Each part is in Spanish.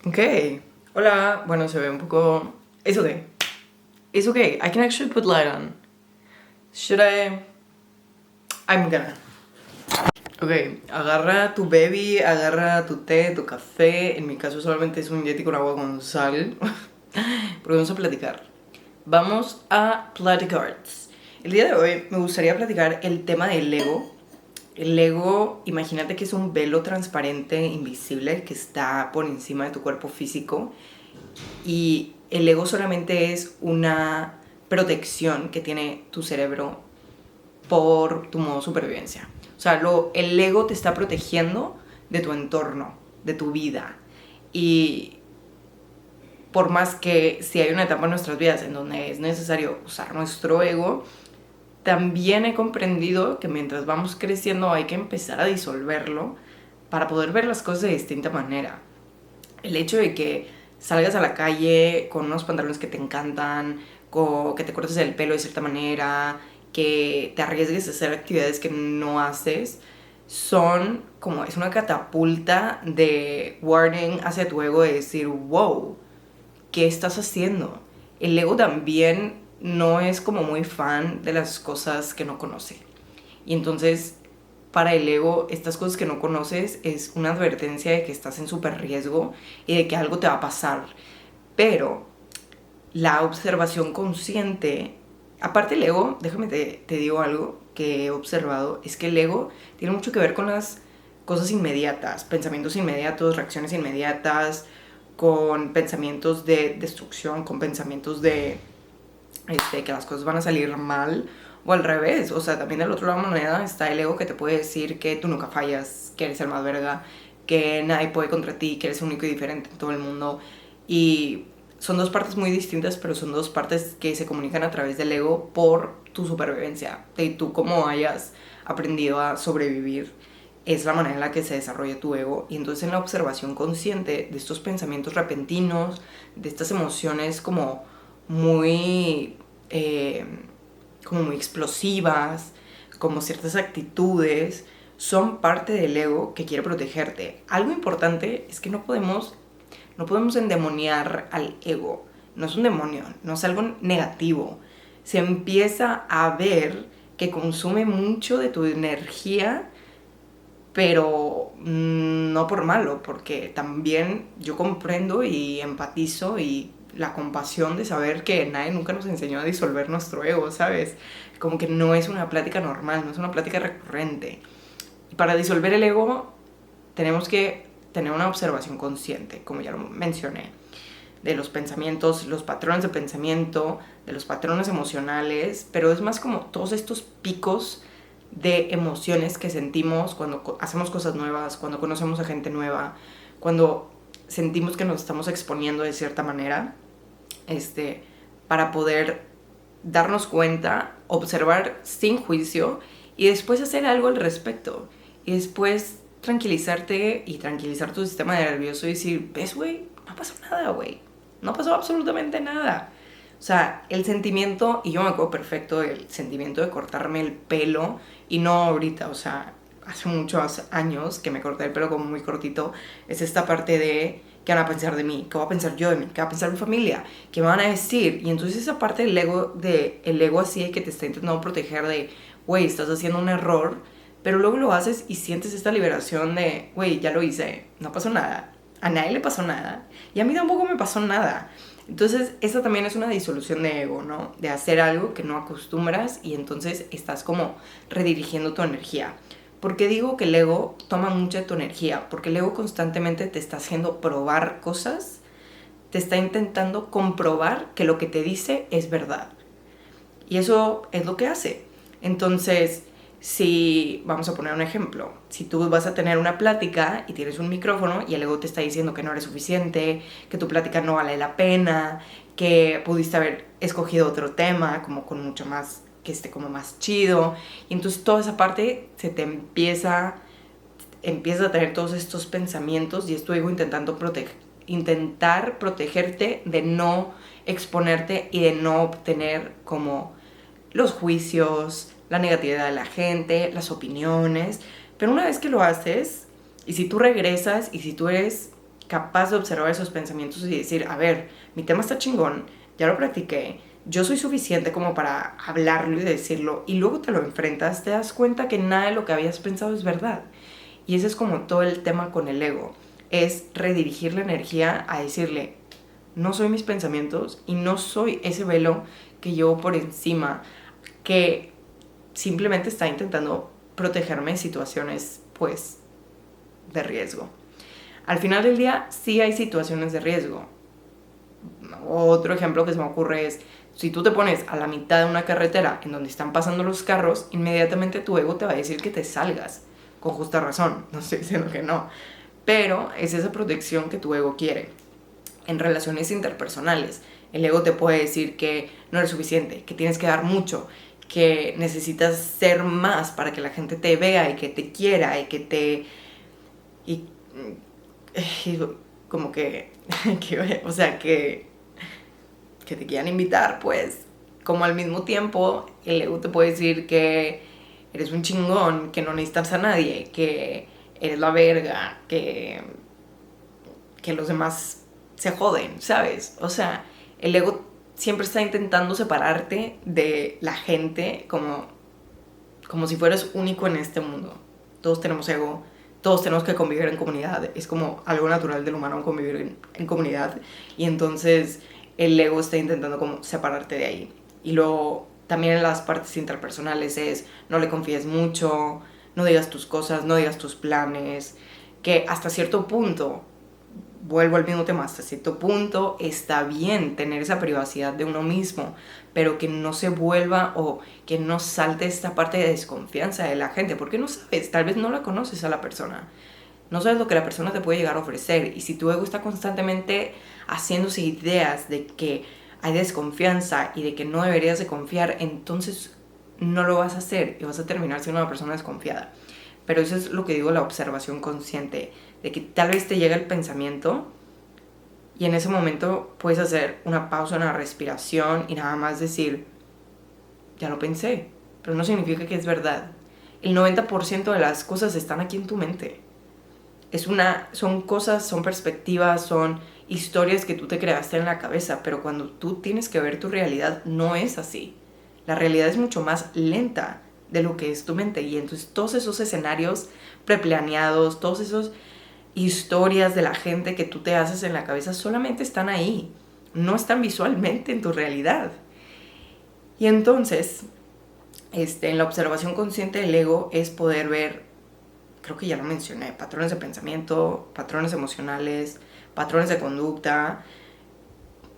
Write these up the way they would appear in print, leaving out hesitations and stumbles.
Ok. Hola. Bueno, se ve un poco... It's okay. It's okay. I can actually put light on. Should I... I'm gonna. Ok. Agarra tu baby, agarra tu té, tu café. En mi caso solamente es un Yeti con agua con sal. Porque vamos a platicar. Vamos a platicar. El día de hoy me gustaría platicar el tema del ego. El ego, imagínate que es un velo transparente, invisible, que está por encima de tu cuerpo físico. Y el ego solamente es una protección que tiene tu cerebro por tu modo de supervivencia. O sea, el ego te está protegiendo de tu entorno, de tu vida. Y por más que si hay una etapa en nuestras vidas en donde es necesario usar nuestro ego, también he comprendido que mientras vamos creciendo hay que empezar a disolverlo para poder ver las cosas de distinta manera. El hecho de que salgas a la calle con unos pantalones que te encantan, que te cortes el pelo de cierta manera, que te arriesgues a hacer actividades que no haces, es una catapulta de warning hacia tu ego de decir, wow, ¿qué estás haciendo? El ego también no es como muy fan de las cosas que no conoce. Y entonces, para el ego, estas cosas que no conoces es una advertencia de que estás en súper riesgo y de que algo te va a pasar. Pero la observación consciente, aparte el ego, déjame te digo algo que he observado, es que el ego tiene mucho que ver con las cosas inmediatas, pensamientos inmediatos, reacciones inmediatas, con pensamientos de destrucción, con pensamientos de que las cosas van a salir mal, o al revés. O sea, también del otro lado de la moneda está el ego que te puede decir que tú nunca fallas, que eres el más verga, que nadie puede contra ti, que eres único y diferente en todo el mundo. Y son dos partes muy distintas, pero son dos partes que se comunican a través del ego por tu supervivencia, de tú cómo hayas aprendido a sobrevivir. Es la manera en la que se desarrolla tu ego. Y entonces en la observación consciente de estos pensamientos repentinos, de estas emociones muy, eh, como muy explosivas, como ciertas actitudes, son parte del ego que quiere protegerte. Algo importante es que no podemos endemoniar al ego. No es un demonio, no es algo negativo. Se empieza a ver que consume mucho de tu energía, pero no por malo, porque también yo comprendo y empatizo y la compasión de saber que nadie nunca nos enseñó a disolver nuestro ego, ¿sabes? Como que no es una plática normal, no es una plática recurrente. Y para disolver el ego tenemos que tener una observación consciente, como ya lo mencioné, de los pensamientos, los patrones de pensamiento, de los patrones emocionales, pero es más como todos estos picos de emociones que sentimos cuando hacemos cosas nuevas, cuando conocemos a gente nueva, cuando sentimos que nos estamos exponiendo de cierta manera, para poder darnos cuenta, observar sin juicio y después hacer algo al respecto. Y después tranquilizarte y tranquilizar tu sistema nervioso y decir, ¿ves, güey? No pasó nada, güey. No pasó absolutamente nada. O sea, el sentimiento, y yo me acuerdo perfecto del sentimiento de cortarme el pelo, y no ahorita, o sea, hace muchos años que me corté el pelo como muy cortito, es esta parte de qué van a pensar de mí, qué voy a pensar yo de mí, qué va a pensar mi familia, qué me van a decir. Y entonces esa parte del ego, el ego así de que te está intentando proteger de, güey, estás haciendo un error, pero luego lo haces y sientes esta liberación de, güey, ya lo hice, no pasó nada, a nadie le pasó nada, y a mí tampoco me pasó nada. Entonces, esa también es una disolución de ego, ¿no? De hacer algo que no acostumbras y entonces estás como redirigiendo tu energía. ¿Por qué digo que el ego toma mucha de tu energía? Porque el ego constantemente te está haciendo probar cosas, te está intentando comprobar que lo que te dice es verdad. Y eso es lo que hace. Entonces, si vamos a poner un ejemplo, si tú vas a tener una plática y tienes un micrófono y el ego te está diciendo que no eres suficiente, que tu plática no vale la pena, que pudiste haber escogido otro tema como con mucho más, que esté como más chido, y entonces toda esa parte se te empieza a tener todos estos pensamientos y es tu ego intentar protegerte de no exponerte y de no obtener como los juicios, la negatividad de la gente, las opiniones. Pero una vez que lo haces, y si tú regresas, y si tú eres capaz de observar esos pensamientos y decir, a ver, mi tema está chingón, ya lo practiqué, yo soy suficiente como para hablarlo y decirlo, y luego te lo enfrentas, te das cuenta que nada de lo que habías pensado es verdad. Y ese es como todo el tema con el ego, es redirigir la energía a decirle, no soy mis pensamientos y no soy ese velo que llevo por encima, que simplemente está intentando protegerme en situaciones, pues, de riesgo. Al final del día, sí hay situaciones de riesgo. Otro ejemplo que se me ocurre es, si tú te pones a la mitad de una carretera en donde están pasando los carros, inmediatamente tu ego te va a decir que te salgas, con justa razón, no estoy diciendo que no, pero es esa protección que tu ego quiere. En relaciones interpersonales, el ego te puede decir que no eres suficiente, que tienes que dar mucho, que necesitas ser más para que la gente te vea y que te quiera y que te... y como que, o sea, que te quieran invitar, pues, como al mismo tiempo el ego te puede decir que eres un chingón, que no necesitas a nadie, que eres la verga, que los demás se joden, ¿sabes? O sea, el ego siempre está intentando separarte de la gente como si fueras único en este mundo. Todos tenemos ego, todos tenemos que convivir en comunidad, es como algo natural del humano convivir en comunidad, y entonces el ego está intentando como separarte de ahí. Y luego también en las partes interpersonales es, no le confíes mucho, no digas tus cosas, no digas tus planes, que hasta cierto punto, vuelvo al mismo tema, hasta cierto punto está bien tener esa privacidad de uno mismo, pero que no se vuelva o que no salte esta parte de desconfianza de la gente, porque no sabes, tal vez no la conoces a la persona, no sabes lo que la persona te puede llegar a ofrecer, y si tu ego está constantemente haciéndose ideas de que hay desconfianza y de que no deberías de confiar, entonces no lo vas a hacer y vas a terminar siendo una persona desconfiada. Pero eso es lo que digo, la observación consciente, de que tal vez te llega el pensamiento y en ese momento puedes hacer una pausa, una respiración y nada más decir, ya lo pensé, pero no significa que es verdad. El 90% de las cosas están aquí en tu mente. Son cosas, son perspectivas, son historias que tú te creaste en la cabeza, pero cuando tú tienes que ver tu realidad no es así. La realidad es mucho más lenta de lo que es tu mente, y entonces todos esos escenarios preplaneados, todos esos historias de la gente que tú te haces en la cabeza solamente están ahí, no están visualmente en tu realidad. Y entonces, en la observación consciente del ego es poder ver, creo que ya lo mencioné, patrones de pensamiento, patrones emocionales, patrones de conducta,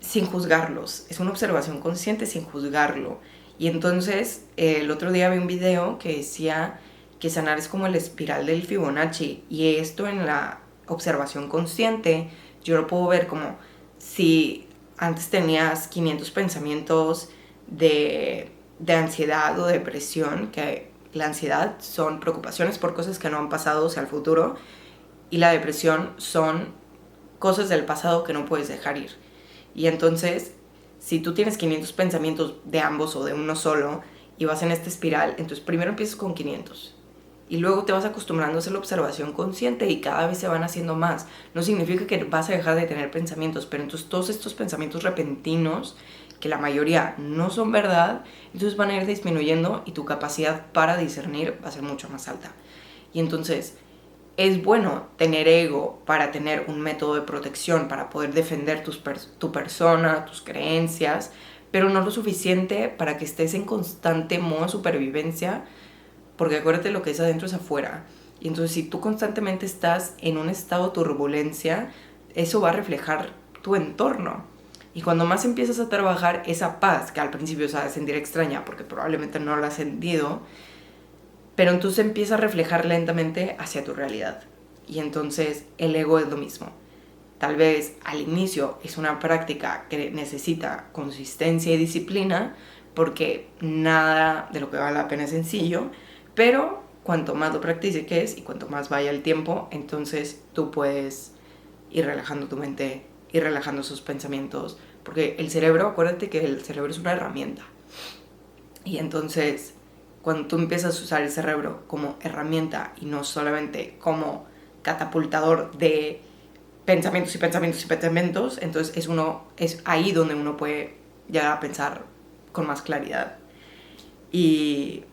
sin juzgarlos. Es una observación consciente sin juzgarlo. Y entonces, el otro día vi un video que decía que sanar es como el espiral del Fibonacci, y esto en la observación consciente yo lo puedo ver como si antes tenías 500 pensamientos de ansiedad o depresión, que la ansiedad son preocupaciones por cosas que no han pasado hacia el futuro, y la depresión son cosas del pasado que no puedes dejar ir. Y entonces, si tú tienes 500 pensamientos de ambos o de uno solo y vas en esta espiral, entonces primero empiezas con 500 y luego te vas acostumbrando a hacer la observación consciente y cada vez se van haciendo más. No significa que vas a dejar de tener pensamientos, pero entonces todos estos pensamientos repentinos, que la mayoría no son verdad, entonces van a ir disminuyendo y tu capacidad para discernir va a ser mucho más alta. Y entonces es bueno tener ego para tener un método de protección, para poder defender tu persona, tus creencias, pero no lo suficiente para que estés en constante modo de supervivencia, porque acuérdate, lo que es adentro es afuera. Y entonces si tú constantemente estás en un estado de turbulencia, eso va a reflejar tu entorno. Y cuando más empiezas a trabajar esa paz, que al principio se va a sentir extraña porque probablemente no la has sentido, pero entonces empieza a reflejar lentamente hacia tu realidad. Y entonces el ego es lo mismo. Tal vez al inicio es una práctica que necesita consistencia y disciplina, porque nada de lo que vale la pena es sencillo, pero cuanto más lo practiques y cuanto más vaya el tiempo, entonces tú puedes ir relajando tu mente, ir relajando sus pensamientos, porque el cerebro, acuérdate que el cerebro es una herramienta. Y entonces, cuando tú empiezas a usar el cerebro como herramienta y no solamente como catapultador de pensamientos y pensamientos y pensamientos, entonces es ahí donde uno puede llegar a pensar con más claridad. Y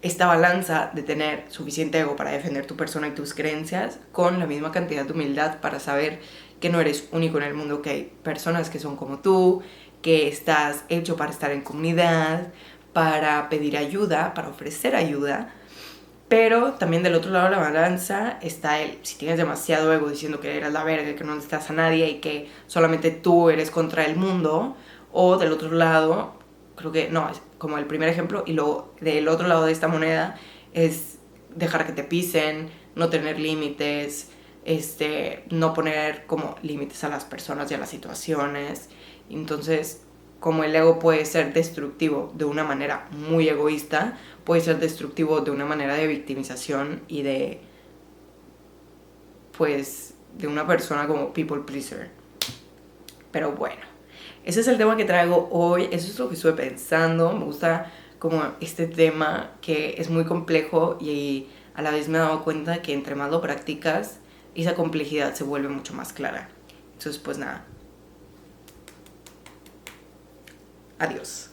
esta balanza de tener suficiente ego para defender tu persona y tus creencias con la misma cantidad de humildad para saber que no eres único en el mundo, que hay personas que son como tú, que estás hecho para estar en comunidad, para pedir ayuda, para ofrecer ayuda. Pero también del otro lado de la balanza está si tienes demasiado ego diciendo que eres la verga, que no necesitas a nadie y que solamente tú eres contra el mundo, o del otro lado, creo que no, es como el primer ejemplo, y luego del otro lado de esta moneda es dejar que te pisen, no tener límites, no poner como límites a las personas y a las situaciones. Entonces, como el ego puede ser destructivo de una manera muy egoísta, puede ser destructivo de una manera de victimización y de, pues, de una persona como people pleaser. Pero bueno, ese es el tema que traigo hoy, eso es lo que estuve pensando. Me gusta como este tema que es muy complejo y a la vez me he dado cuenta que entre más lo practicas, esa complejidad se vuelve mucho más clara. Entonces, pues nada. Adiós.